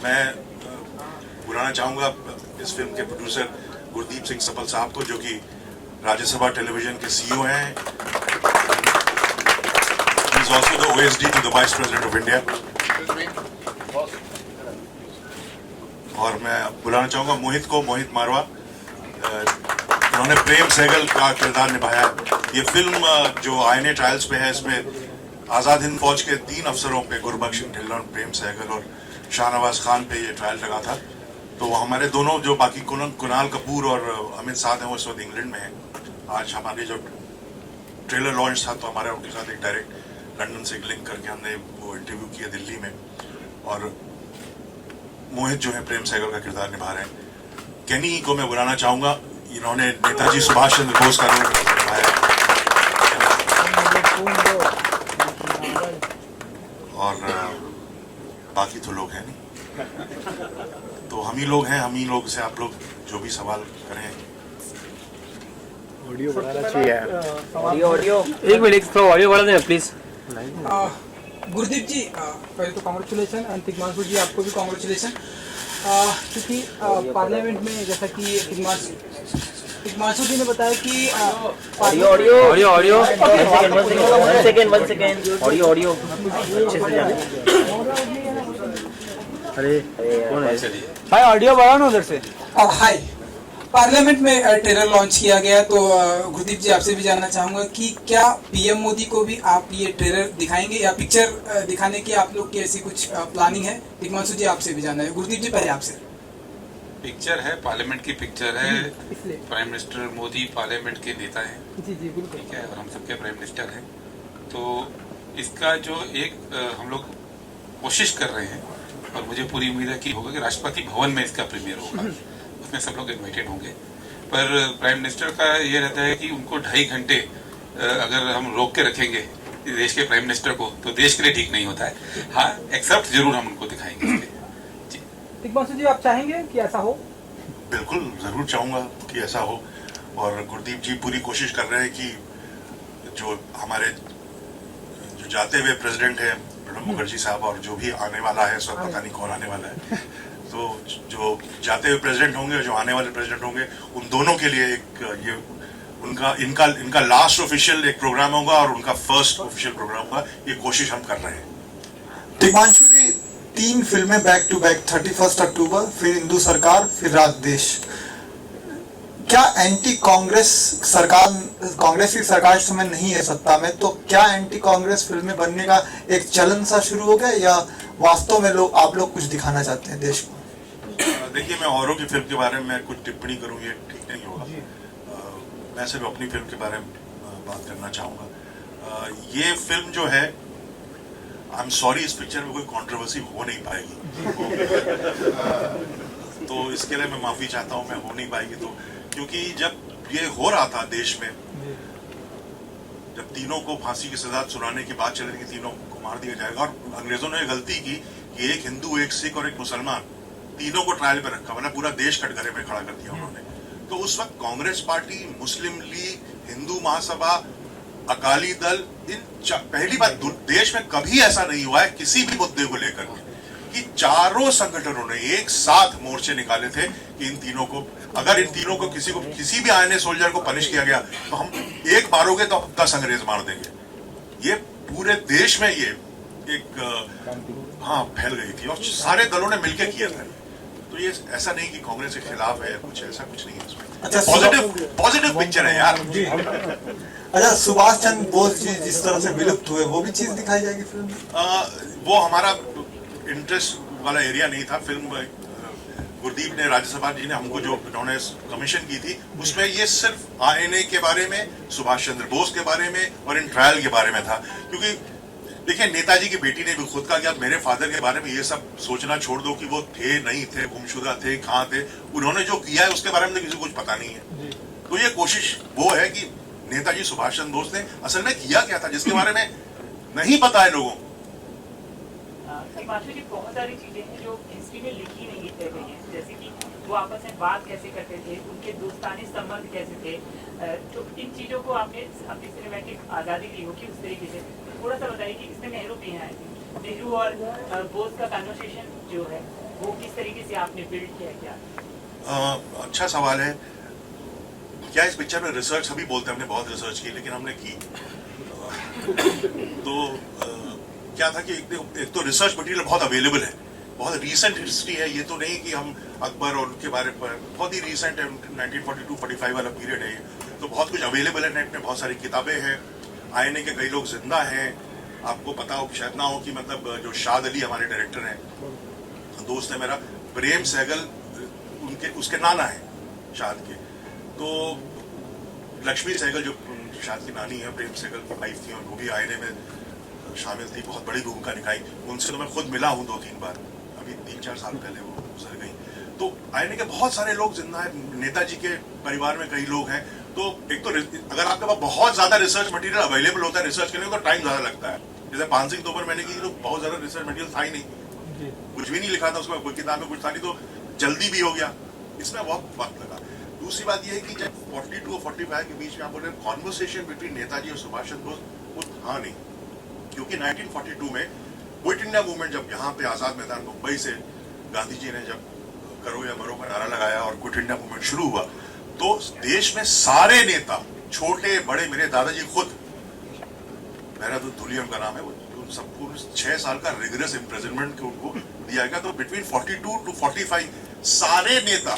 मैं बुलाना चाहूँगा इस फिल्म के प्रोड्यूसर गुरदीप सिंह सफल साहब को, जो कि राज्यसभा टेलीविजन के CEO हैं। He is also the OSD to the Vice President of India. और मैं बुलाना चाहूँगा मोहित मारवा। उन्होंने प्रेम सहगल का किरदार निभाया। ये फिल्म जो INA ट्रायल्स पे है, इसमें आज़ाद हिंद फौज के 3 अफसरों पे, गुरबख्श ढिल्लों, प्रेम सहगल और शाहनवाज खान पे ये ट्रायल लगा था। तो हमारे दोनों जो बाकी कुणाल कपूर और अमित साध हैं, वो इस वक्त इंग्लैंड में हैं। आज हमारे जो ट्रेलर लॉन्च था, तो हमारे उनके साथ एक डायरेक्ट लंदन से लिंक करके हमने वो इंटरव्यू किया दिल्ली में। और मोहित जो है प्रेम सहगल का किरदार निभा रहे हैं। केनी को मैं बुलाना चाहूँगा। इन्होंने नेताजी सुभाष चंद्र बोस का रोल निभाया और बाकी तो लोग हैं नहीं, तो हम ही लोग हैं। हम ही लोग से आप लोग जो भी सवाल करें। ऑडियो बढ़ाना चाहिए। ऑडियो एक मिनट, थोड़ा ऑडियो बढ़ा देना प्लीज। गुरदीप जी, पहले तो कॉन्ग्रेचुलेसन, एंड तिग्मांशु जी आपको भी कॉन्ग्रेचुलेसन, क्योंकि पार्लियामेंट में जैसा कि तिग्मांशु जी ने बताया कि ऑडियो वन सेकेंड ऑडियो अच्छे से जाने। अरे कौन है? हाय, ऑडियो बढ़ाओ ना उधर से। हाय, पार्लियामेंट में ट्रेलर लॉन्च किया गया, तो गुरदीप जी आपसे भी जानना चाहूंगा कि क्या PM मोदी को भी आप ये ट्रेलर दिखाएंगे या पिक्चर दिखाने की आप लोग की ऐसी कुछ प्लानिंग है? तिग्मांशु जी आपसे भी जानना है। गुरदीप जी पहले आपसे। पिक्चर है, पार्लियामेंट की पिक्चर है। प्राइम मिनिस्टर मोदी पार्लियामेंट के नेता हैं। जी जी बिल्कुल। ठीक है, और हम सबके प्राइम मिनिस्टर हैं। तो इसका जो एक हम लोग कोशिश कर रहे हैं, और मुझे पूरी उम्मीद है कि होगा कि राष्ट्रपति भवन में इसका प्रीमियर होगा। उसमें सब लोग इन्वाइटेड होंगे। पर प्राइम मिनिस्टर का ये रहता है कि उनको 2.5 घंटे अगर हम रोक के रखेंगे देश के प्राइम मिनिस्टर को, तो देश के लिए ठीक नहीं होता है। हाँ, एक्सेप्ट जरूर हम उनको दिखाएंगे इसलिए। तिग्मांशु जी, आप चाहेंगे कि ऐसा हो? बिल्कुल, जरूर चाहूँगा कि ऐसा हो। और गुरदीप जी पूरी कोशिश कर रहे हैं कि जो हमारे जो जाते हुए प्रेसिडेंट है प्रणब मुखर्जी साहब, और जो भी आने वाला है, इस वक्त पता नहीं कौन आने वाला है, तो जो जाते हुए प्रेसिडेंट होंगे और जो आने वाले प्रेसिडेंट होंगे, उन दोनों के लिए एक ये इनका लास्ट ऑफिशियल एक प्रोग्राम होगा और उनका फर्स्ट ऑफिशियल प्रोग्राम होगा। ये कोशिश हम कर रहे हैं। तिग्मांशु जी, 3 फिल्में बैक टू बैक, 31 अक्टूबर, फिर हिंदू सरकार, फिर राज देश। क्या एंटी कांग्रेस सरकार, कांग्रेस की सरकार इस समय नहीं है सत्ता में, तो क्या एंटी कांग्रेस फिल्में बनने का एक चलन सा शुरू हो गया, या वास्तव में आप लोग कुछ दिखाना चाहते हैं देश को? देखिए, मैं औरों की फिल्म के बारे में कुछ टिप्पणी करूं, ये ठीक नहीं होगा। मैं सिर्फ अपनी फिल्म के बारे में बात करना चाहूँगा। ये फिल्म जो है, आई एम सॉरी, इस पिक्चर में कोई कंट्रोवर्सी हो नहीं पाएगी। तो इसके लिए मैं माफी चाहता हूँ, मैं हो नहीं पाएगी। तो क्योंकि जब ये हो रहा था देश में, जब तीनों को फांसी की सजा सुनाने की बात चल रही थी, तीनों को मार दिया जाएगा, और अंग्रेजों ने गलती की कि एक हिंदू, एक सिख और एक मुसलमान, तीनों को ट्रायल पे रखा, वरना पूरा देश कटघरे में खड़ा कर दिया उन्होंने। तो उस वक्त कांग्रेस पार्टी, मुस्लिम लीग, हिंदू महासभा, अकाली दल, पहली बात देश में कभी ऐसा नहीं हुआ है किसी भी मुद्दे को लेकर कि चारों संगठनों ने एक साथ मोर्चे निकाले थे कि इन तीनों को, अगर इन तीनों को किसी भी INA सोल्जर को पनिश किया गया, तो हम एक मारोगे तो 10 अंग्रेज मार देंगे। ये पूरे देश में ये एक फैल गई थी, और सारे दलों ने मिलकर किया था। तो ये ऐसा नहीं कि कांग्रेस के खिलाफ है, कुछ ऐसा कुछ नहीं है इसमें। अच्छा, पॉजिटिव पिक्चर है यार। अच्छा, सुभाष चंद्र बोस जी जिस तरह से विलुप्त हुए, वो भी चीज दिखाई जाएगी फिल्म में? वो हमारा इंटरेस्ट वाला एरिया नहीं था। फिल्म गुरदीप ने, राज्यसभा जी ने हमको जो उन्होंने कमीशन की थी, उसमें ये सिर्फ INA के बारे में, सुभाष चंद्र बोस के बारे में और इन ट्रायल के बारे में था। क्योंकि देखिए, नेताजी की बेटी ने भी खुद कहा कि आप मेरे फादर के बारे में ये सब सोचना छोड़ दो कि वो थे, नहीं थे, गुमशुदा थे, कहाँ थे। उन्होंने जो किया है उसके बारे में तो किसी को कुछ पता नहीं है। तो ये कोशिश वो है कि नेताजी सुभाष चंद्र बोस ने असल में किया क्या था, जिसके बारे में नहीं पता है लोगों को। बहुत सारी चीजें हैं जो हिस्ट्री में लिखी नहीं गई हैं, जैसे कि वो आपस में बात कैसे करते थे, उनके दोस्तानी संबंध कैसे थे, तो इन चीजों को आपने अपनी सिनेमैटिक आजादी दी होगी उस तरीके से। थोड़ा सा बताइए कि इसमें नेहरू भी हैं। नेहरू और बोस का कन्वर्सेशन जो है वो किस तरीके से आपने बिल्ड किया क्या? अच्छा सवाल है। क्या इस पिक्चर में रिसर्च, सभी बोलते हैं हमने बहुत रिसर्च की, लेकिन हमने की तो क्या था कि एक तो रिसर्च मटेरियल बहुत अवेलेबल है, बहुत रीसेंट हिस्ट्री है। ये तो नहीं कि हम अकबर और उनके बारे में, बहुत ही रीसेंट है, 1942-45 वाला पीरियड है ये, तो बहुत कुछ अवेलेबल है नेट में, बहुत सारी किताबें हैं, आईएनए के कई लोग जिंदा हैं। आपको पता हो शायद ना हो कि मतलब जो शाद अली हमारे डायरेक्टर हैं, दोस्त है मेरा, प्रेम सहगल उसके नाना है शाद के, तो लक्ष्मी सहगल जो शाद की नानी है, प्रेम सहगल की वाइफ थी, और वो भी आईएनए में शामिल थी, बहुत बड़ी भूमिका निभाई। उनसे तो मैं खुद मिला हूँ 2-3 बार, अभी 3-4 साल पहले वो गुजर गई। तो आईएनए के बहुत सारे लोग जिंदा है, नेताजी के परिवार में कई लोग हैं। तो एक तो अगर आपके पास बहुत ज्यादा रिसर्च मटेरियल अवेलेबल होता है रिसर्च करने को, तो टाइम ज्यादा लगता है। जैसे पान सिंह तोमर मैंने की, तो बहुत ज्यादा रिसर्च मटेरियल था ही नहीं, कुछ भी नहीं लिखा था उसमें, कोई किताब में कुछ था नहीं, तो जल्दी भी हो गया। इसमें बहुत वक्त लगा। दूसरी बात यह है कि जब 42 और 45 के बीच में आप बोल रहे हैं कॉन्वर्सेशन बिटवीन नेताजी और सुभाष चंद्र बोस, वो था नहीं, क्योंकि 1942 में क्विट इंडिया मूवमेंट जब यहाँ पे आजाद मैदान मुंबई से गांधी जी ने जब करो या मरो का नारा लगाया और क्विट इंडिया मूवमेंट शुरू हुआ, तो देश में सारे नेता, छोटे बड़े, मेरे दादाजी खुद, मेहरादुल धुली उनका नाम है, वो सबको 6 साल का रिगरस इम्प्रिजनमेंट उनको दिया गया। तो बिटवीन 42 to 45 सारे नेता,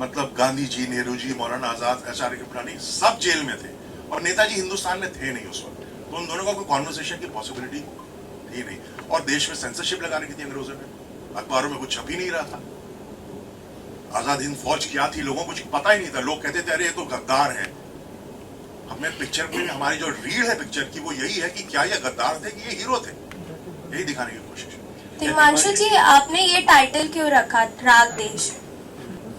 मतलब गांधी जी, नेहरू जी, मौलाना आजाद, आचार्य कृपलानी, सब जेल में थे, और नेताजी हिंदुस्तान में थे नहीं उस वक्त। तो उन दोनों का कोई कॉन्वर्सेशन की पॉसिबिलिटी थी नहीं, और देश में सेंसरशिप लगाने की थी अंग्रेजों ने, अखबारों में कुछ छप ही नहीं रहा था। आजाद हिंद फौज क्या थी लोगों को कुछ पता ही नहीं था, लोग कहते थे अरे ये तो गद्दार है। हमें पिक्चर में हमारी जो रीड है पिक्चर की वो यही है कि क्या ये गद्दार थे कि ये हीरो थे, यही दिखाने की कोशिश। हिमांशु जी, आपने ये टाइटल क्यों रखा, राग देश?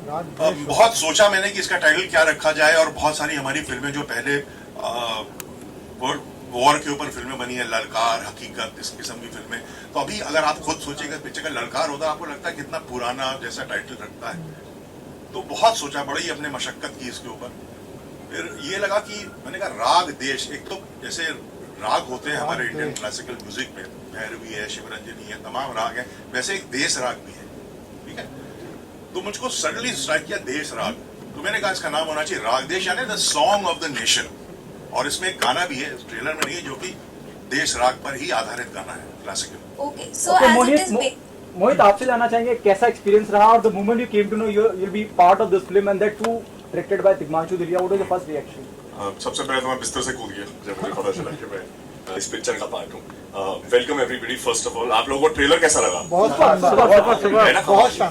बहुत सोचा मैंने कि इसका टाइटल क्या रखा जाए, और बहुत सारी हमारी फिल्में जो पहले वॉर के ऊपर फिल्में बनी है, ललकार, हकीकत, इस किस्म की फिल्में, तो अभी अगर आप खुद सोचेगा पिक्चर का ललकार होता, आपको लगता है कितना पुराना जैसा टाइटल रखता है। तो बहुत सोचा, बड़ी अपने मशक्कत की इसके ऊपर, फिर ये लगा कि मैंने कहा राग देश, एक तो जैसे राग होते हैं हमारे इंडियन क्लासिकल म्यूजिक में, भैरवी है, शिवरंजनी है, तमाम राग है, वैसे एक देश राग भी है, ठीक है। तो मुझको सडनली स्ट्राइक किया देश राग, तो मैंने कहा इसका नाम होना चाहिए राग देश, यानी the song of the nation. और इसमें एक गाना भी है, ट्रेलर में नहीं है, जो कि देश राग पर ही आधारित गाना है, classical. Okay, so as it is Mohit, आपसे जानना चाहेंगे कैसा एक्सपीरियंस रहा, और the moment you came to know you will be part of this film and that too directed by Tigmanshu Dhulia, what was your first reaction? सबसे पहले तो मैं बिस्तर से कूद गया जब मुझे पता चला कि मैं इस पिक्चर का पार्ट हूँ। Welcome everybody. First of all, आप लोगों को ट्रेलर कैसा लगा? बहुत शानदार, है ना?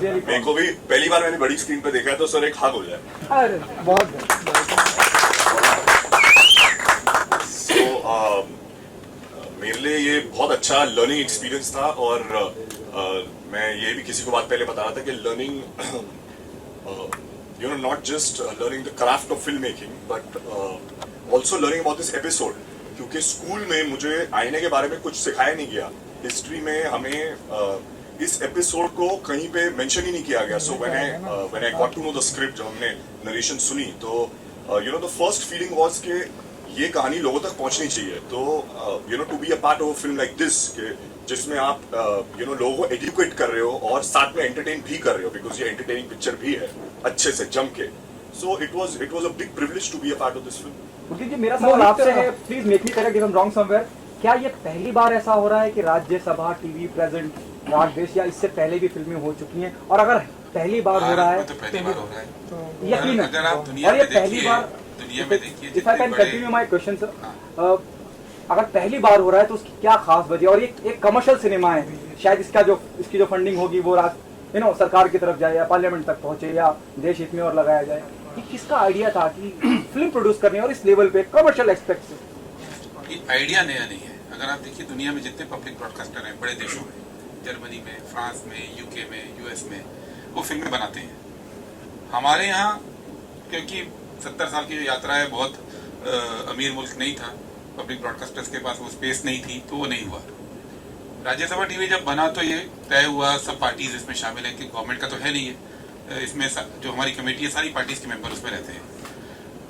मेरे को भी पहली बार मैंने बड़ी स्क्रीन पे देखा है, तो सर एक हग हो जाए। अरे बहुत मेरे लिए ये बहुत अच्छा लर्निंग एक्सपीरियंस था, और मैं ये भी किसी को बात पहले बता रहा था कि learning not just learning the craft of filmmaking, but also learning about this episode, क्योंकि स्कूल में मुझे आईने के बारे में कुछ सिखाया नहीं गया, हिस्ट्री में हमें इस एपिसोड को कहीं पे मेंशन ही नहीं किया गया। सो when I got to know the script, जब हमने नरेशन सुनी, तो the first feeling was कि ये कहानी लोगों तक पहुंचनी चाहिए। तो to be a part of a film like this, जिसमें आप लोगों को एजुकेट कर रहे हो और साथ में एंटरटेन भी कर रहे हो, बिकॉज ये एंटरटेनिंग पिक्चर भी है अच्छे से जम के। So it was a big privilege to be a part of this film. मुझे जी मेरा सवाल आपसे है, please make me correct if I am wrong somewhere, क्या ये पहली बार ऐसा हो रहा है कि राज्यसभा टीवी प्रेजेंट राग देश, या इससे पहले भी फिल्में हो चुकी हैं? और अगर पहली बार हो रहा है तो पहली बार हो रहा है, यकीन, अगर आप दुनिया में देखिए, if I can continue my question sir, अगर पहली बार हो रहा है तो उसकी क्या खास वजह? और ये एक कमर्शियल सिनेमा है, शायद इसकी जो फंडिंग होगी वो सरकार की तरफ जाए या पार्लियामेंट तक पहुंचे या देश हित में और लगाया जाए। ये किसका आइडिया था कि फिल्म प्रोड्यूस करने और इस लेवल पे कमर्शियल एस्पेक्ट से? ये आइडिया नया नहीं है। अगर आप देखिए दुनिया में जितने पब्लिक ब्रॉडकास्टर हैं बड़े देशों में, जर्मनी में, फ्रांस में, यूके में, यूएस में, वो फिल्में बनाते हैं। हमारे यहाँ क्योंकि 70 साल की यात्रा है, बहुत अमीर मुल्क नहीं था, पब्लिक ब्रॉडकास्टर्स के पास वो स्पेस नहीं थी, तो वो नहीं हुआ। राज्यसभा टीवी जब बना तो ये तय हुआ, सब पार्टीज इसमें शामिल हैं कि गवर्नमेंट का तो है नहीं है, इसमें जो हमारी कमेटी है सारी पार्टीज के मेंबर उसमें रहते हैं,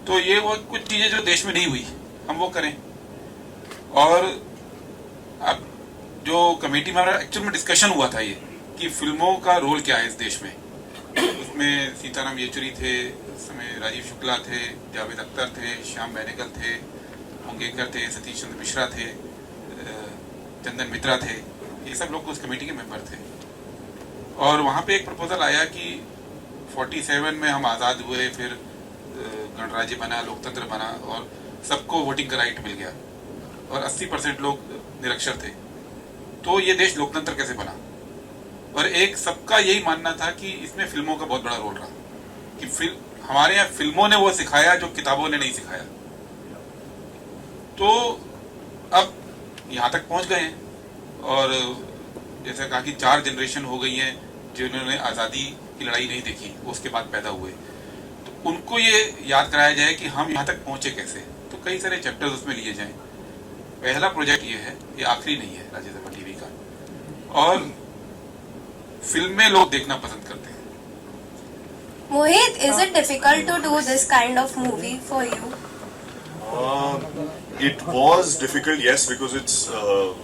तो ये वो कुछ चीजें जो देश में नहीं हुई हम वो करें। और अब जो कमेटी में हमारा एक्चुअल में डिस्कशन हुआ था ये कि फिल्मों का रोल क्या है इस देश में। उसमें सीताराम येचुरी थे, उस समय राजीव शुक्ला थे, जावेद अख्तर थे, श्याम बेनेगल थे, मंगेकर थे, सतीश चंद्र मिश्रा थे, चंदन मित्रा थे, ये सब लोग उस कमेटी के मेंबर थे। और वहाँ पे एक प्रपोजल आया कि 47 में हम आज़ाद हुए, फिर गणराज्य बना, लोकतंत्र बना और सबको वोटिंग का राइट मिल गया और 80% लोग निरक्षर थे, तो ये देश लोकतंत्र कैसे बना। और एक सबका यही मानना था कि इसमें फिल्मों का बहुत बड़ा रोल रहा कि हमारे यहाँ फिल्मों ने वो सिखाया जो किताबों ने नहीं सिखाया। तो अब यहाँ तक पहुँच गए हैं और जैसा कहा कि 4 जनरेशन हो गई हैं जिन्होंने आज़ादी की लड़ाई नहीं देखी, उसके बाद पैदा हुए, तो उनको ये याद कराया जाए कि हम यहाँ तक पहुँचे कैसे। तो कई सारे चैप्टर्स उसमें लिए जाएं। पहला प्रोजेक्ट ये है, ये आखिरी नहीं है राज्यसभा टीवी का, और फिल्में लोग देखना पसंद करते हैं। Mohit, is it difficult to do this kind of movie for you? It was difficult, yes, because it's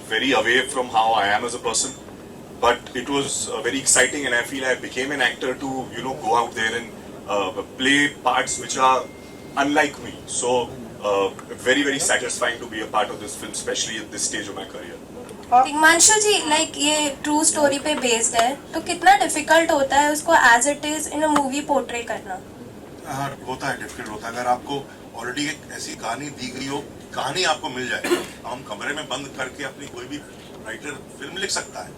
very away from how I am as a person. But it was very exciting, and I feel I became an actor to, go out there and play parts which are unlike me. So, very, very satisfying to be a part of this film, especially at this stage of my career. Himanshu ji, like ये true story पे based है, तो कितना difficult होता है उसको as it is in a movie portray करना? हाँ, होता है, डिफिकल्ट होता है। अगर आपको ऑलरेडी एक ऐसी कहानी दी गई हो, कहानी आपको मिल जाए, हम कमरे में बंद करके अपनी कोई भी राइटर फिल्म लिख सकता है,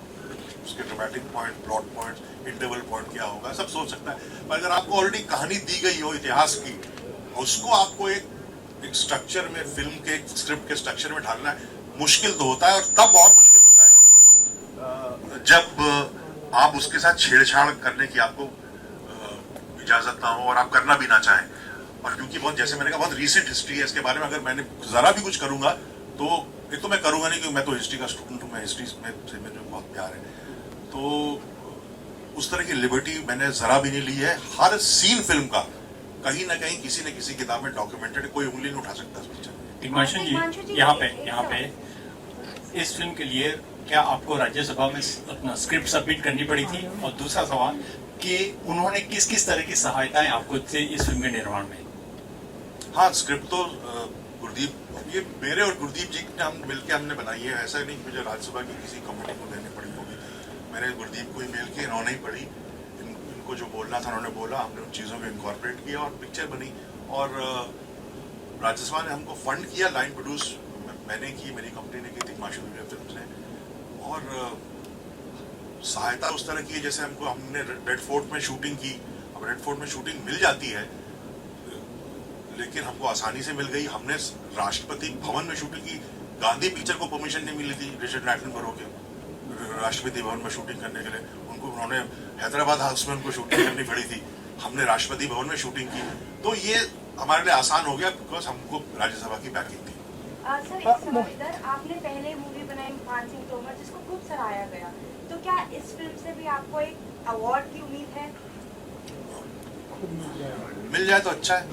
उसके dramatic point, plot point, interval point क्या होगा सब सोच सकता है। पर अगर आपको ऑलरेडी कहानी दी गई हो इतिहास की, उसको आपको एक स्ट्रक्चर में, फिल्म के स्क्रिप्ट के स्ट्रक्चर में ढालना है, मुश्किल तो होता है। और तब और मुश्किल होता है जब आप उसके साथ छेड़छाड़ करने की आपको इजाजत ना हो और आप करना भी ना चाहें। और क्योंकि बहुत, जैसे मैंने कहा, बहुत रीसेंट हिस्ट्री है, इसके बारे में अगर मैंने जरा भी कुछ करूंगा तो एक तो मैं करूंगा नहीं, क्योंकि मैं तो हिस्ट्री का स्टूडेंट हूँ, मैं हिस्ट्री में से मुझे बहुत प्यार है, तो उस तरह की लिबर्टी मैंने जरा भी नहीं ली है। हर सीन फिल्म का कहीं ना कहीं किसी न किसी किताब में डॉक्यूमेंटेड, कोई उंगली नहीं उठा सकता इस पिक्चर में। हिमांशु जी, यहाँ पे इस फिल्म के लिए क्या आपको राज्यसभा में अपना स्क्रिप्ट सबमिट करनी पड़ी थी? और दूसरा सवाल कि उन्होंने किस किस तरह की सहायताएं आपको दी इस फिल्म के निर्माण में? हाँ, स्क्रिप्ट तो गुरदीप, ये मेरे और गुरदीप जी ने हम मिलकर हमने बनाई है। ऐसा नहीं मुझे राज्यसभा की किसी कमेटी को देनी पड़ी होगी, मैंने गुरदीप को ही मेल की, इन्होंने ही पढ़ी, इनको जो बोलना था उन्होंने बोला, हमने उन चीज़ों को इनकॉर्पोरेट किया और पिक्चर बनी। और राज्यसभा ने हमको फंड किया, लाइन प्रोड्यूस मैंने की, मेरी कंपनी ने की थी, हिमांशु फिल्म्स ने। और सहायता उस तरह की है जैसे हमने रेड फोर्ट में शूटिंग की। अब रेड फोर्ट में शूटिंग मिल जाती है, लेकिन हमको आसानी से मिल गई। हमने राष्ट्रपति भवन में शूटिंग की, गांधी पिक्चर को परमिशन नहीं मिली थी रिचर्ड एटनबरो के राष्ट्रपति भवन में शूटिंग करने के लिए, उन्होंने हैदराबाद हाउस में उनको शूटिंग करनी पड़ी थी, हमने राष्ट्रपति भवन में शूटिंग की। तो ये हमारे लिए आसान हो गया बिकॉज हमको राज्यसभा की बैकिंग थी। सर, एक सवाल इधर, आपने पहले मूवी बनाई मान सिंह तोमर जिसको खूब सराहा गया, तो क्या इस फिल्म से भी आपको एक अवार्ड की उम्मीद है? मिल जाए तो अच्छा है।